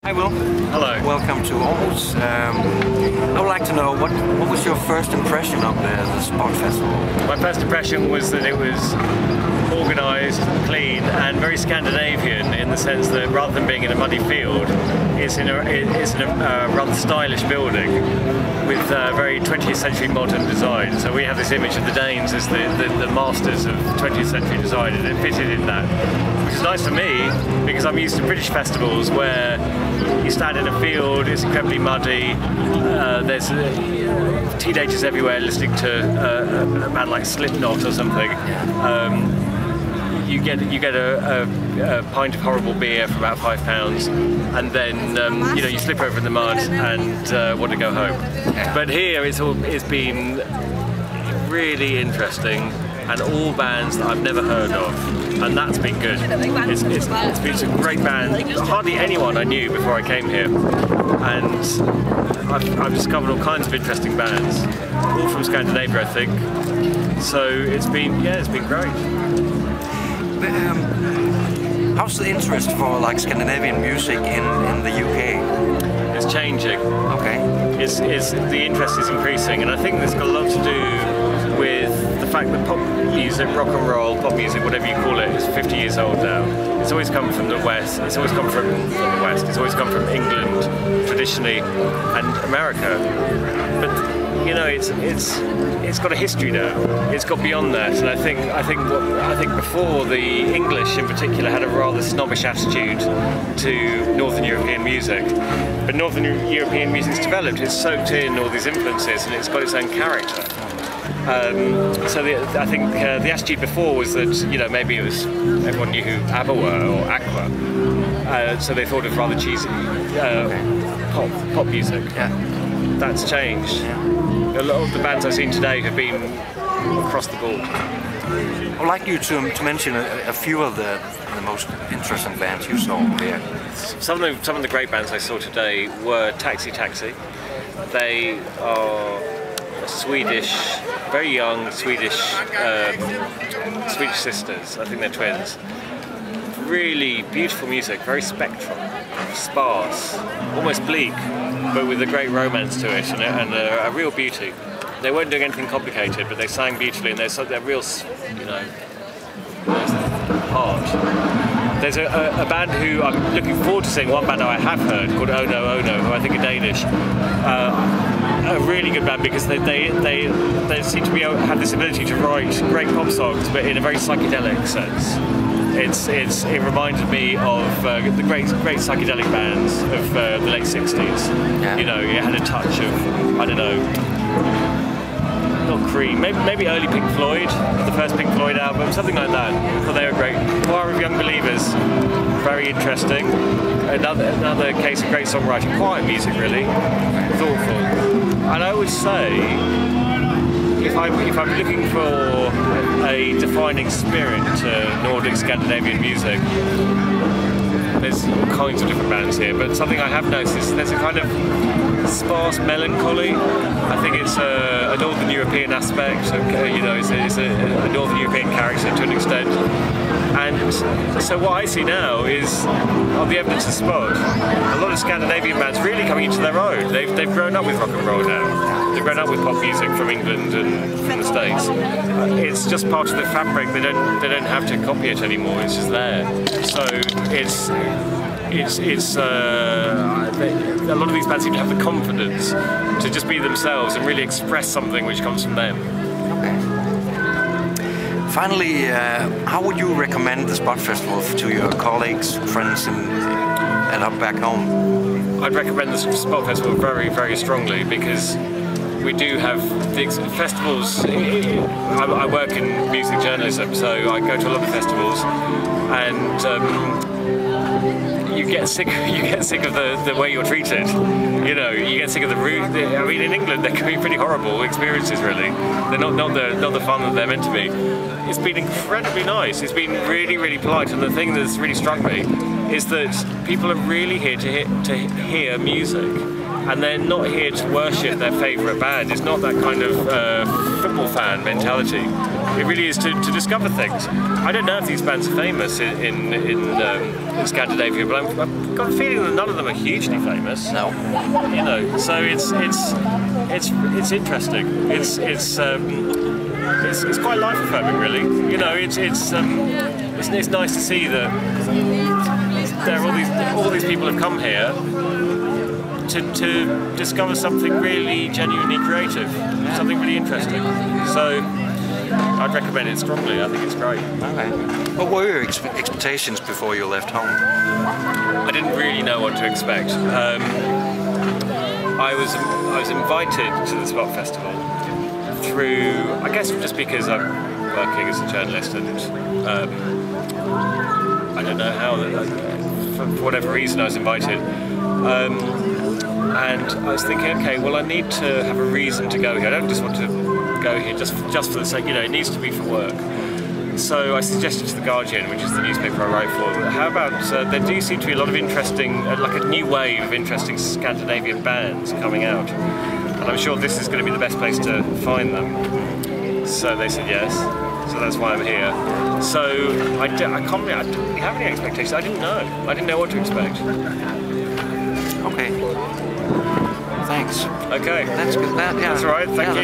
Hi Will. Hello. Welcome to Aarhus. I would like to know what was your first impression of the Spot Festival? My first impression was that it was organised, clean and very Scandinavian in the sense that rather than being in a muddy field, it's in a rather stylish building with very 20th century modern design. So we have this image of the Danes as the masters of 20th century design, and it fitted in that. Which is nice for me because I'm used to British festivals where you stand in a field, it's incredibly muddy, there's teenagers everywhere listening to a band like Slipknot or something. You get a pint of horrible beer for about £5, and then you slip over in the mud and want to go home. But here it's been really interesting, and all bands that I've never heard of, and that's been good. It's been some great bands. Hardly anyone I knew before I came here, and I've discovered all kinds of interesting bands, all from Scandinavia, I think. So it's been great. How's the interest for Scandinavian music in the UK? It's changing. Okay. The interest is increasing, and I think this got a lot to do with the fact that pop music, rock and roll, pop music, whatever you call it, is 50 years old now. It's always come from the West. It's always come from the West. It's always come from England traditionally and America. But it's got a history now. It's got beyond that, and I think before, the English in particular had a rather snobbish attitude to Northern European music. But Northern European music's developed. It's soaked in all these influences, and it's got its own character. So I think the attitude before was that maybe it was everyone knew who ABBA were or Aqua, so they thought of rather cheesy pop music. Yeah. That's changed. A lot of the bands I've seen today have been across the board. I would like you to mention a few of the most interesting bands you saw here. Some of the great bands I saw today were Taxi Taxi. They are Swedish, very young Swedish sisters. I think they're twins. Really beautiful music, very spectral, sparse, almost bleak, but with a great romance to it and a real beauty. They weren't doing anything complicated, but they sang beautifully, and they're real, heart. There's a band who I'm looking forward to seeing, one band I have heard called Oh No Oh No, who I think are Danish. A really good band because they seem to have this ability to write great pop songs, but in a very psychedelic sense. It reminded me of the great psychedelic bands of the late 60s. Yeah. It had a touch of, I don't know, not Cream, maybe early Pink Floyd, the first Pink Floyd album, something like that. I thought they were great. Choir of Young Believers, very interesting. Another case of great songwriting, quiet music really, thoughtful. And I would say, if I'm looking for a defining spirit to Nordic Scandinavian music, there's all kinds of different bands here, but something I have noticed is there's a kind of sparse melancholy. I think it's a Northern European aspect, it's a Northern European character to an extent. And so what I see now is, on the evidence of Spot, a lot of Scandinavian bands really coming into their own. They've grown up with rock and roll now. They've grown up with pop music from England and from the States. It's just part of the fabric. They don't have to copy it anymore. It's just there. So a lot of these bands seem to have the confidence to just be themselves and really express something which comes from them. Okay. Finally, how would you recommend the Spot Festival to your colleagues, friends, and up back home? I'd recommend the Spot Festival very, very strongly because we do have the festivals. I work in music journalism, so I go to a lot of festivals, and you get sick of the way you're treated. You get sick of the rude. I mean, in England, they can be pretty horrible experiences. Really, they're not the fun that they're meant to be. It's been incredibly nice. It's been really, really polite, and the thing that's really struck me is that people are really here to hear music, and they're not here to worship their favourite band. It's not that kind of football fan mentality. It really is to discover things. I don't know if these bands are famous in Scandinavia, but I've got a feeling that none of them are hugely famous. No. You know, so it's interesting. It's quite life affirming, really. You know, it's nice to see that there are all these people have come here to discover something really genuinely creative, something really interesting. So I'd recommend it strongly. I think it's great. Okay. What were your expectations before you left home? I didn't really know what to expect. I was invited to the Spot Festival through, I guess, just because I'm working as a journalist, and I don't know how, for whatever reason I was invited. And I was thinking, okay, well, I need to have a reason to go here. I don't just want to go here just for the sake, you know, it needs to be for work. So I suggested to The Guardian, which is the newspaper I write for, how about, there do seem to be a lot of interesting, like a new wave of interesting Scandinavian bands coming out. And I'm sure this is going to be the best place to find them. So they said yes. So that's why I'm here. So I can't really have any expectations. I didn't know what to expect. Okay. Thanks. Okay. That's good. Yeah. That's all right. Thank you.